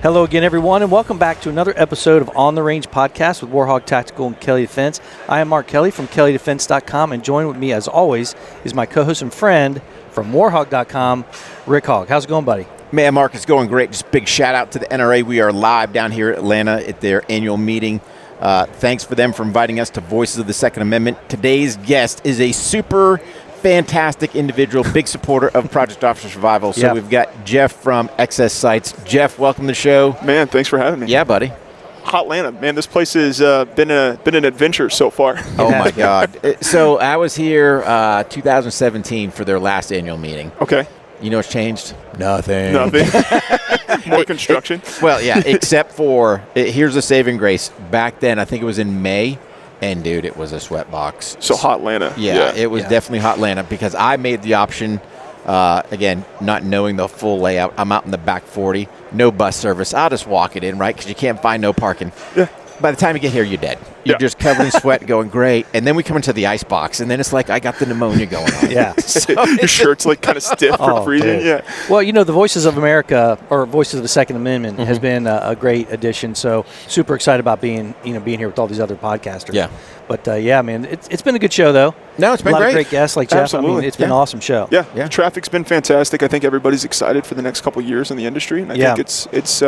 Hello again, everyone, and welcome back to another episode of On the Range podcast with HOGG Tactical and Kelley Defense. I am Mark Kelley from KelleyDefense.com, and joined with me, as always, is my co-host and friend from warhog.com, Rick Hogg. How's it going, buddy? Man, Mark, it's going great. Just big shout out to the NRA. We are live down here at Atlanta at their annual meeting. Thanks for them for inviting us to Voices of the Second Amendment. Today's guest is a super fantastic individual, big supporter of Project Officer Survival. So we've got Jeff from XS Sights. Jeff, welcome to the show. Man, thanks for having me. Yeah, buddy. Hot Atlanta, man. This place has been an adventure so far. Oh my God! So I was here 2017 for their last annual meeting. Okay. You know what's changed? Nothing. More construction. Well, yeah, except for here's the saving grace. Back then, I think it was in May. And, dude, it was a sweat box. So hot Atlanta. Yeah, it was definitely hot Atlanta because I made the option, again, not knowing the full layout. I'm out in the back 40, no bus service. I'll just walk it in, right, because you can't find no parking. Yeah. By the time you get here, you're dead. You're just covered in sweat going, great. And then we come into the ice box, and then it's like I got the pneumonia going on. Yeah. So your shirt's like kind of stiff from freezing. Dude. Yeah. Well, you know, the Voices of America, or Voices of the Second Amendment, has been a great addition. So super excited about being here with all these other podcasters. Yeah. But, yeah, man, it's been a good show, though. No, it's been great. A lot great. of great guests like Jeff. Absolutely. I mean, it's been an awesome show. Yeah. The traffic's been fantastic. I think everybody's excited for the next couple of years in the industry. And I think it's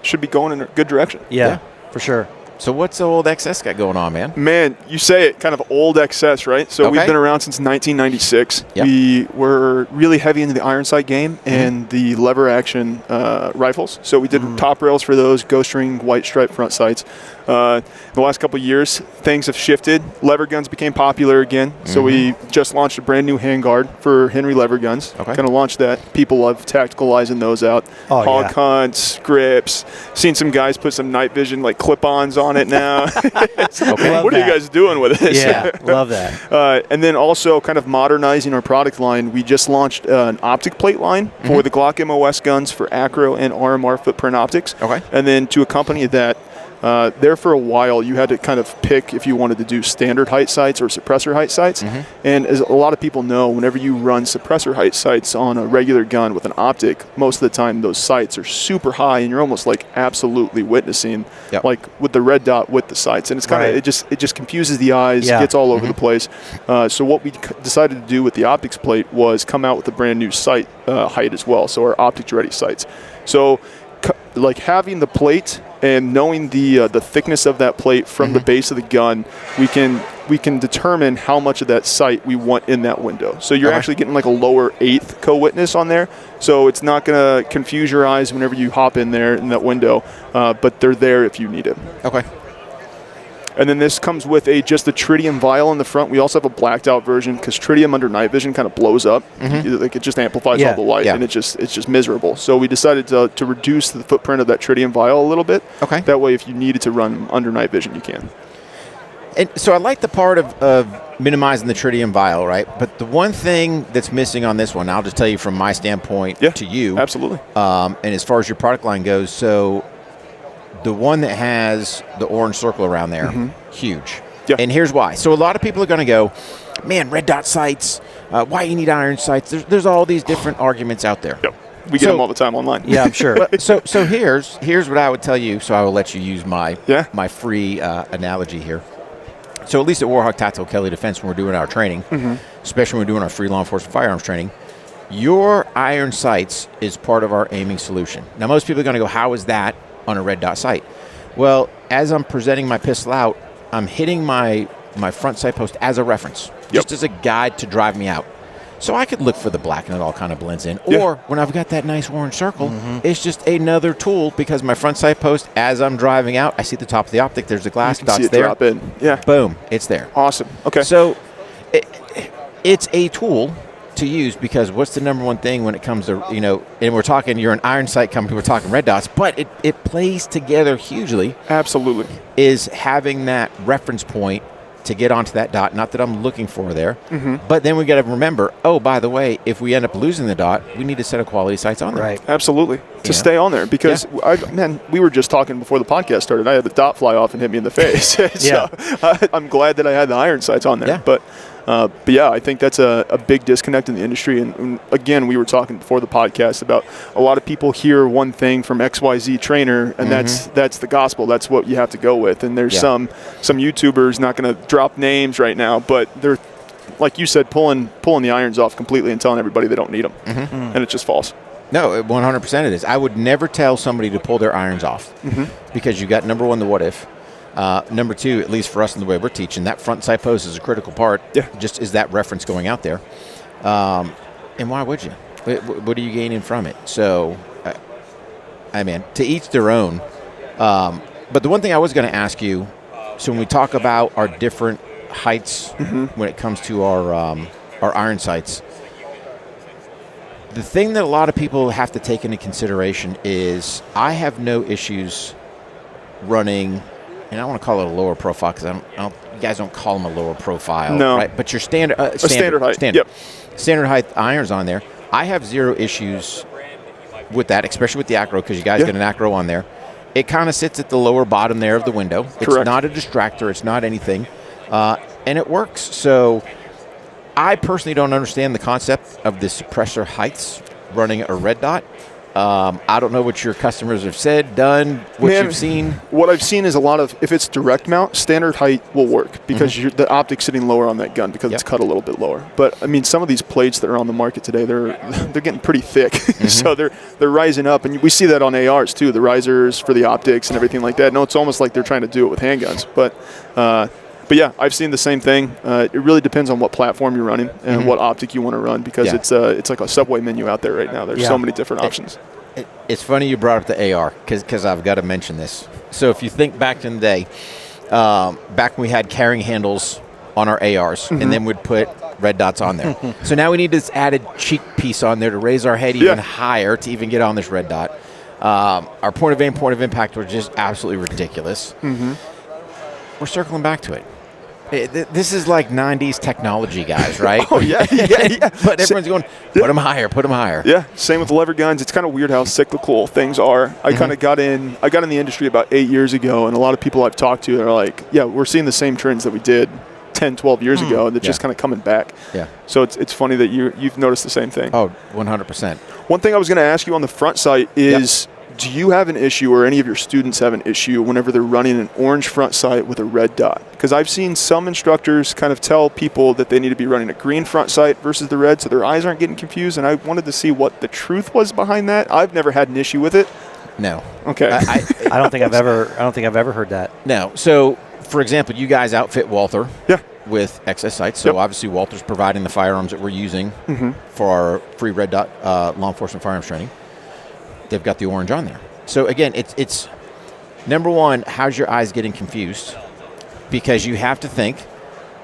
should be going in a good direction. Yeah, for sure. So what's the old XS got going on, man? Man, you say it, kind of old XS, right? So we've been around since 1996. Yep. We were really heavy into the iron sight game and the lever action rifles. So we did top rails for those, ghost ring, white stripe front sights. The last couple of years, things have shifted. Lever guns became popular again. So we just launched a brand new handguard for Henry lever guns. Going to launch that. People love tacticalizing those out. Hog hunts, grips. Seen some guys put some night vision like clip-ons on it now. What are you guys doing with this? Yeah, love that. And then also kind of modernizing our product line. We just launched an optic plate line for the Glock MOS guns for acro and RMR footprint optics. And then to accompany that, there for a while, you had to kind of pick if you wanted to do standard height sights or suppressor height sights. And as a lot of people know, whenever you run suppressor height sights on a regular gun with an optic, most of the time those sights are super high and you're almost like absolutely witnessing like with the red dot with the sights. And it's kind of, it just confuses the eyes, gets all over the place. So what we decided to do with the optics plate was come out with a brand new sight height as well. So our optics ready sights. So like having the plate and knowing the thickness of that plate from the base of the gun, we can determine how much of that sight we want in that window. So you're actually getting like a lower eighth co-witness on there. So it's not going to confuse your eyes whenever you hop in there in that window, but they're there if you need it. And then this comes with just a tritium vial in the front. We also have a blacked out version because tritium under night vision kind of blows up. Like it just amplifies all the light and it's just miserable. So we decided to reduce the footprint of that tritium vial a little bit. That way if you needed to run under night vision, you can. And so I like the part of minimizing the tritium vial, right? But the one thing that's missing on this one, I'll just tell you from my standpoint to you. Absolutely. And as far as your product line goes, so the one that has the orange circle around there, huge. And here's why. So a lot of people are going to go, man, red dot sights, why you need iron sights? There's all these different arguments out there. We get them all the time online. Yeah, I'm sure. So here's what I would tell you. So I will let you use my free analogy here. So at least at HOGG Tactical, Kelley Defense, when we're doing our training, especially when we're doing our free law enforcement firearms training, your iron sights is part of our aiming solution. Now, most people are going to go, how is that on a red dot sight? Well, as I'm presenting my pistol out, I'm hitting my front sight post as a reference, just as a guide to drive me out. So I could look for the black and it all kind of blends in. Or when I've got that nice orange circle, it's just another tool because my front sight post, as I'm driving out, I see the top of the optic, there's a glass dots there. Drop in. Boom, it's there. Awesome. Okay. So it's a tool to use because what's the number one thing when it comes to, and we're talking, you're an iron sight company, we're talking red dots, but it plays together hugely. Absolutely. Is having that reference point to get onto that dot, not that I'm looking for there, but then we got to remember, oh, by the way, if we end up losing the dot, we need a set of quality sights on there. Right. Absolutely. To stay on there because, we were just talking before the podcast started. I had the dot fly off and hit me in the face. So I'm glad that I had the iron sights on there. But But yeah, I think that's a big disconnect in the industry. And again, we were talking before the podcast about a lot of people hear one thing from XYZ trainer, and that's the gospel. That's what you have to go with. And there's some YouTubers, not going to drop names right now, but they're, like you said, pulling the irons off completely and telling everybody they don't need them. And it's just false. No, 100% it is. I would never tell somebody to pull their irons off because you got, number one, the what if. Number two, at least for us in the way we're teaching, that front sight post is a critical part. Just is that reference going out there. And why would you? What are you gaining from it? So, I mean, to each their own. But the one thing I was going to ask you, so when we talk about our different heights when it comes to our iron sights, the thing that a lot of people have to take into consideration is I have no issues running, and I don't want to call it a lower profile because you guys don't call them a lower profile, right? But your standard height, standard height irons on there. I have zero issues with that, especially with the acro, because you guys get an acro on there. It kind of sits at the lower bottom there of the window. It's not a distractor. It's not anything, and it works. So I personally don't understand the concept of the suppressor heights running a red dot. I don't know what your customers have said, done, what you've seen. What I've seen is a lot of, if it's direct mount, standard height will work because the optic's sitting lower on that gun because it's cut a little bit lower. But I mean, some of these plates that are on the market today, they're getting pretty thick, so they're rising up, and we see that on ARs too, the risers for the optics and everything like that. No, it's almost like they're trying to do it with handguns, But yeah, I've seen the same thing. It really depends on what platform you're running and what optic you want to run because it's like a Subway menu out there right now. There's so many different options. It's funny you brought up the AR because I've got to mention this. So if you think back in the day, back when we had carrying handles on our ARs and then we'd put red dots on there. So now we need this added cheek piece on there to raise our head even higher to even get on this red dot. Our point of aim, point of impact were just absolutely ridiculous. We're circling back to it. This is like 90s technology, guys, right? But everyone's going, put them higher, put them higher. Yeah, same with lever guns. It's kind of weird how cyclical things are. I kind of got in the industry about 8 years ago, and a lot of people I've talked to are like, yeah, we're seeing the same trends that we did 10, 12 years ago, and they're just kind of coming back. So it's funny that you've noticed the same thing. Oh, 100%. One thing I was going to ask you on the front sight is, do you have an issue or any of your students have an issue whenever they're running an orange front sight with a red dot? Because I've seen some instructors kind of tell people that they need to be running a green front sight versus the red so their eyes aren't getting confused, and I wanted to see what the truth was behind that. I've never had an issue with it. No. Okay. I don't think I've ever heard that. No. So, for example, you guys outfit Walther with XS sights. So obviously Walther's providing the firearms that we're using for our free red dot law enforcement firearms training. They've got the orange on there. So again, it's number one, how's your eyes getting confused? Because you have to think,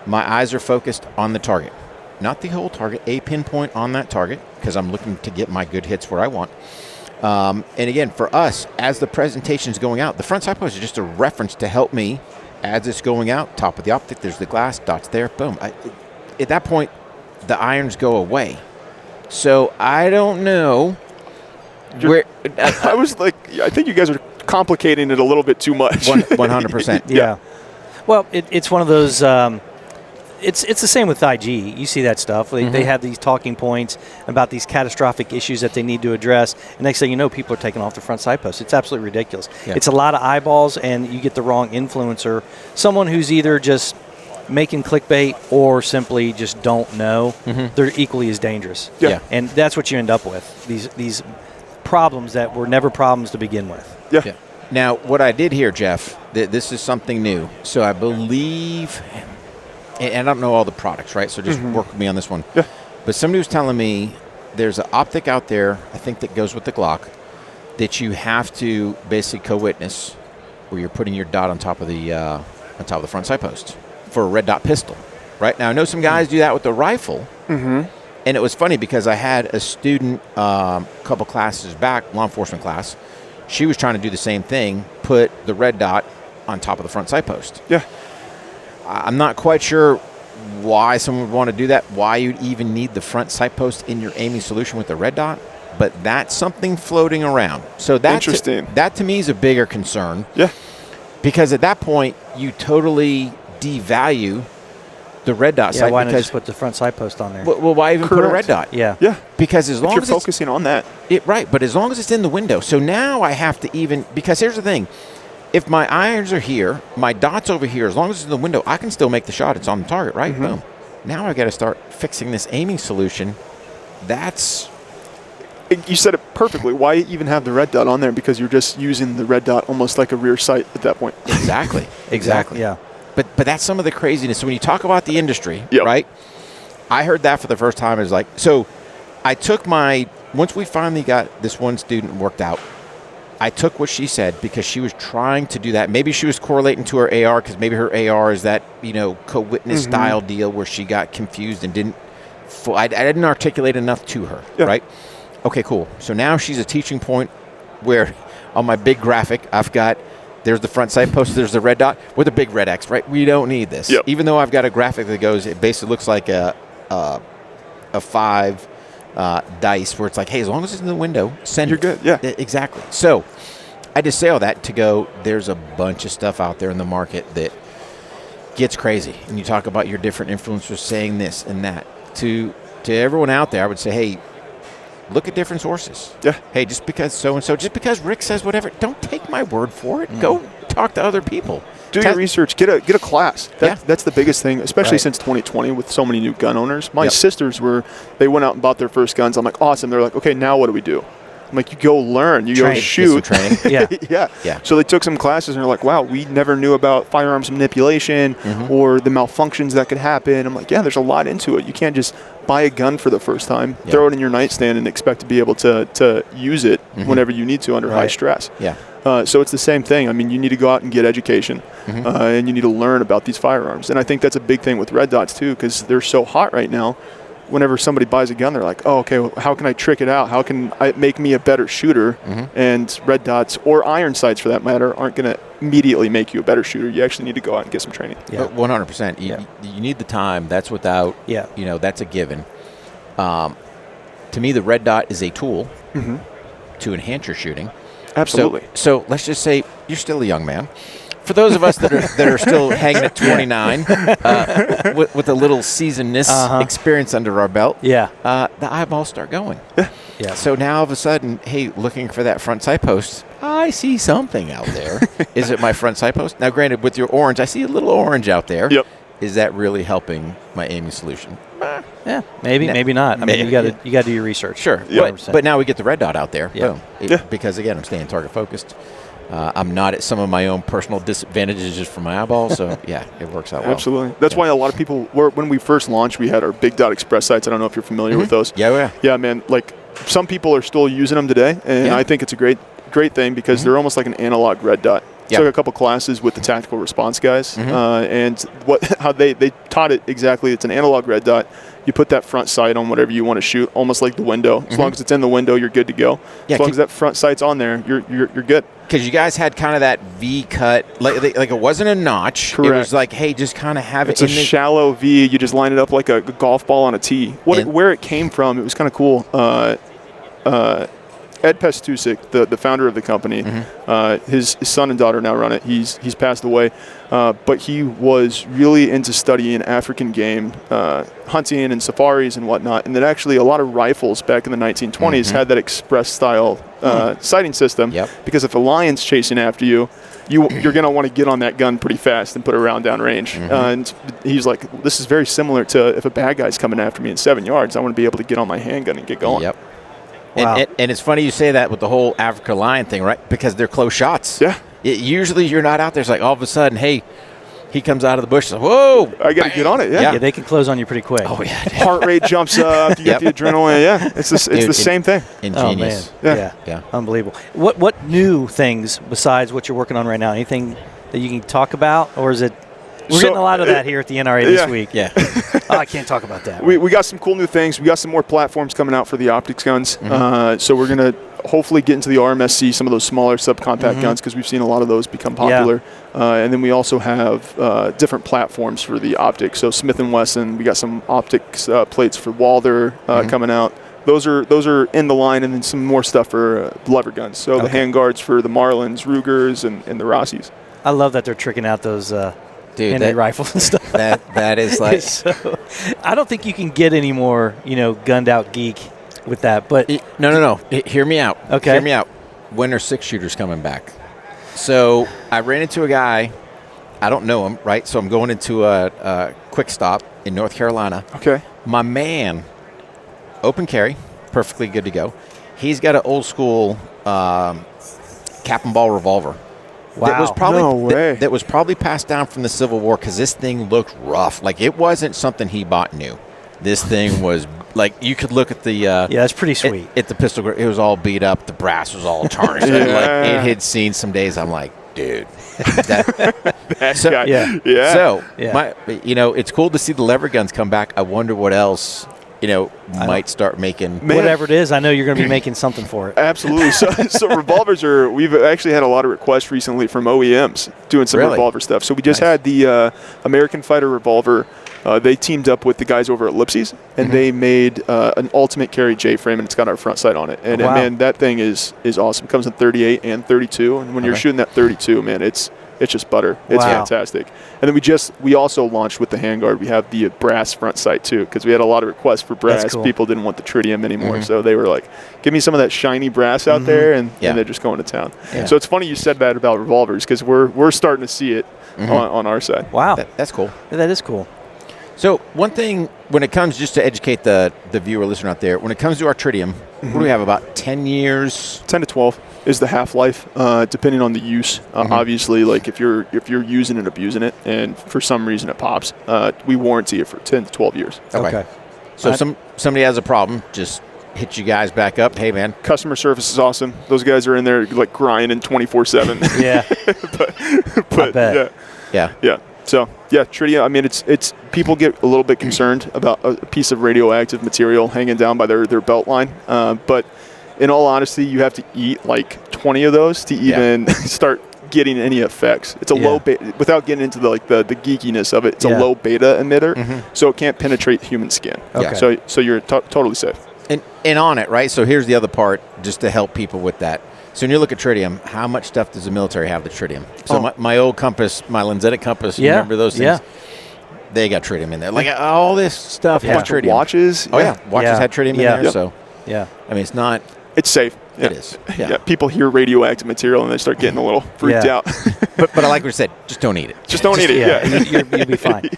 my eyes are focused on the target. Not the whole target, a pinpoint on that target, because I'm looking to get my good hits where I want. And again, for us, as the presentation is going out, the front sight post is just a reference to help me as it's going out. Top of the optic, there's the glass, dots there, boom. At that point, the irons go away. So I don't know. I was like, I think you guys are complicating it a little bit too much. 100%. Yeah. Well, it's one of those. It's the same with IG. You see that stuff. They have these talking points about these catastrophic issues that they need to address. And next thing you know, people are taking off the front sight posts. It's absolutely ridiculous. Yeah. It's a lot of eyeballs, and you get the wrong influencer. Someone who's either just making clickbait or simply just don't know. They're equally as dangerous. Yeah. And that's what you end up with. These problems that were never problems to begin with. Yeah. Now, what I did hear, Jeff, this is something new. So I believe, and I don't know all the products, right? So just work with me on this one. Yeah. But somebody was telling me there's an optic out there, I think that goes with the Glock, that you have to basically co-witness, where you're putting your dot on top of the front sight post for a red dot pistol. Right now, I know some guys do that with the rifle. And it was funny because I had a student a couple classes back, law enforcement class. She was trying to do the same thing, put the red dot on top of the front sight post. Yeah. I'm not quite sure why someone would want to do that, why you'd even need the front sight post in your aiming solution with the red dot, but that's something floating around. So that to me is a bigger concern. Yeah. Because at that point, you totally devalue the red dot sight. Why not just put the front sight post on there? Well, why even put a red dot? Yeah. Because as long you're as focusing on that. Right, but as long as it's in the window. So now I have to even, because here's the thing. If my irons are here, my dot's over here, as long as it's in the window, I can still make the shot. It's on the target, right? Boom. Now I've got to start fixing this aiming solution. You said it perfectly. Why even have the red dot on there? Because you're just using the red dot almost like a rear sight at that point. Exactly. Yeah. But that's some of the craziness. So when you talk about the industry, right? I heard that for the first time. It was like, so I took once we finally got this one student worked out, I took what she said because she was trying to do that. Maybe she was correlating to her AR because maybe her AR is that, co-witness style deal where she got confused and I didn't articulate enough to her, right? Okay, cool. So now she's a teaching point where on my big graphic, there's the front sight post, there's the red dot with a big red X, right? We don't need this. Yep. Even though I've got a graphic that goes, it basically looks like a 5 dice where it's like, hey, as long as it's in the window, you're good. Yeah. Exactly. So I just say all that to go, there's a bunch of stuff out there in the market that gets crazy. And you talk about your different influencers saying this and that. To everyone out there, I would say, hey, look at different sources. Yeah. Hey, just because so-and-so, just because Rick says whatever, don't take my word for it. Go talk to other people. Do your research. Get a class. That's the biggest thing, especially Right. since 2020 with so many new gun owners. My sisters they went out and bought their first guns. I'm like, awesome. They're like, okay, now what do we do? I'm like, you go learn. You go shoot. Get some training. Yeah. So they took some classes and they're like, wow, we never knew about firearms manipulation or the malfunctions that could happen. I'm like, yeah, there's a lot into it. You can't just buy a gun for the first time, throw it in your nightstand and expect to be able to use it whenever you need to under high stress. Yeah. So it's the same thing. I mean, you need to go out and get education, and you need to learn about these firearms. And I think that's a big thing with red dots too, because they're so hot right now. Whenever somebody buys a gun, they're like, oh, okay, well, how can I trick it out? How can I make me a better shooter? And red dots or iron sights, for that matter, aren't going to immediately make you a better shooter. You actually need to go out and get some training. Yeah. 100%. You need the time. That's without, that's a given. To me, the red dot is a tool to enhance your shooting. Absolutely. So let's just say you're still a young man. For those of us that are still hanging at 29 with a little seasonedness experience under our belt, the eyeballs start going. Yeah. So now all of a sudden, hey, looking for that front sight post, I see something out there. Is it my front sight post? Now, granted, with your orange, I see a little orange out there. Yep. Is that really helping my aiming solution? Yeah, maybe not. I mean, you got to do your research. Sure, but now we get the red dot out there. Boom. Because again, I'm staying target focused. I'm not at some of my own personal disadvantages just from my eyeballs, so it works out well. Absolutely. That's why a lot of people when we first launched, we had our big dot express sights. I don't know if you're familiar with those. Yeah, man. Like some people are still using them today, and I think it's a great thing because they're almost like an analog red dot. Took a couple classes with the tactical response guys, and how they taught it exactly. It's an analog red dot. You put that front sight on whatever you want to shoot, almost like the window. As long as it's in the window, you're good to go. As long as that front sight's on there, you're good. Because you guys had kind of that V cut, like it wasn't a notch. Correct. It was like, hey, just kind of have it's it. It's a shallow V. You just line it up like a golf ball on a tee. Where it came from, it was kind of cool. Ed Pestusik, the founder of the company, his son and daughter now run it. He's passed away, but he was really into studying African game, hunting and safaris and whatnot. And then actually a lot of rifles back in the 1920s had that express style sighting system. Because if a lion's chasing after you, you're going to want to get on that gun pretty fast and put it around downrange. And he's like, this is very similar to if a bad guy's coming after me in 7 yards, I want to be able to get on my handgun and get going. Wow. And it's funny you say that with the whole Africa lion thing, right? Because they're close shots. Yeah. Usually you're not out there. It's like all of a sudden, hey, he comes out of the bush. Like, whoa. I got to get on it. Yeah. They can close on you pretty quick. Oh, yeah. Heart rate jumps up. You get the adrenaline. Yeah. It's the same thing. Ingenious. Oh, man. Yeah. Unbelievable. What new things besides what you're working on right now? Anything that you can talk about? Or is it... We're getting a lot of that here at the NRA this week. I can't talk about that. We got some cool new things. We got some more platforms coming out for the optics guns. So we're going to hopefully get into the RMSC, some of those smaller subcompact guns, because we've seen a lot of those become popular. And then we also have different platforms for the optics. So Smith & Wesson, we got some optics plates for Walther coming out. Those are in the line, and then some more stuff for lever guns. So the handguards for the Marlins, Rugers, and the Rossies. I love that they're tricking out those... handmade rifles and stuff. that is like. So, I don't think you can get any more, gunned out geek with that. But no. Hear me out. Okay. Hear me out. When are 6-shooters coming back? So I ran into a guy. I don't know him, right? So I'm going into a quick stop in North Carolina. Okay. My man, open carry, perfectly good to go. He's got an old school cap and ball revolver. Wow. That was probably, no way. That was probably passed down from the Civil War because this thing looked rough. Like, it wasn't something he bought new. This thing was, like, you could look at the... yeah, it's pretty sweet. At the pistol grip, it was all beat up. The brass was all tarnished. Yeah. Like, it had seen some days. I'm like, dude. That guy. Yeah. So, Yeah. it's cool to see the lever guns come back. I wonder what else, might start making. Whatever it is, I know you're going to be making something for it. Absolutely. So revolvers we've actually had a lot of requests recently from OEMs doing some Really? revolver stuff. So we just had the American Fighter revolver. They teamed up with the guys over at Lipsy's, and they made an ultimate carry J-frame, and it's got our front sight on it. And, Wow. man, that thing is awesome. It comes in 38 and 32, and when you're shooting that 32, man, it's just butter. It's Wow. fantastic. And then we also launched with the handguard. We have the brass front sight too, because we had a lot of requests for brass. That's cool. People didn't want the tritium anymore, so they were like, "Give me some of that shiny brass out there," and they're just going to town. Yeah. So it's funny you said that about revolvers, because we're starting to see it on our side. Wow. That's cool. That is cool. So one thing, when it comes, just to educate the viewer listener out there, when it comes to our tritium, what do we have, about 10 years? 10 to 12 is the half-life, depending on the use. Obviously, like if you're using and abusing it, and for some reason it pops, we warranty it for 10 to 12 years. Okay. So somebody has a problem, just hit you guys back up. Hey, man. Customer service is awesome. Those guys are in there like grinding 24/7. Yeah. but I bet. yeah. So yeah, tritium. I mean, it's people get a little bit concerned about a piece of radioactive material hanging down by their belt line, but in all honesty, you have to eat like 20 of those to even start getting any effects. It's a low beta, without getting into the geekiness of it. It's a low beta emitter, so it can't penetrate human skin. Okay. So you're totally safe. And on it, right? So here's the other part, just to help people with that. So when you look at tritium, how much stuff does the military have with tritium? So my old compass, my lensatic compass, you remember those things? Yeah. They got tritium in there. Like all this stuff has tritium. Watches. Oh, yeah. Watches had tritium in there. Yep. So, Yeah. I mean, it's not. It's safe. It is. Yeah. People hear radioactive material and they start getting a little freaked out. But I like what you said. Just don't eat it. Just don't eat it. Yeah. You'll be fine.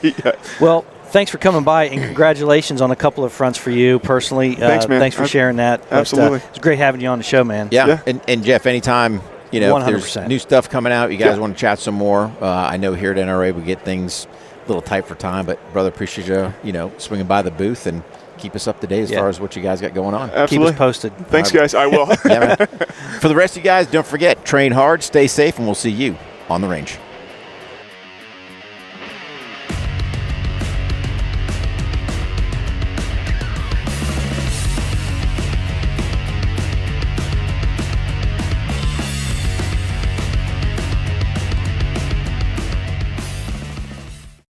Well, thanks for coming by, and congratulations on a couple of fronts for you personally. Thanks, man. Thanks for sharing that. Absolutely. It's great having you on the show, man. Yeah. And Jeff, anytime, if 100%. there's new stuff coming out, you guys want to chat some more. I know here at NRA we get things a little tight for time, but brother, appreciate you, swinging by the booth and keep us up to date as far as what you guys got going on. Absolutely. Keep us posted. Thanks, guys. I will. Yeah, man. For the rest of you guys, don't forget, train hard, stay safe, and we'll see you on the range.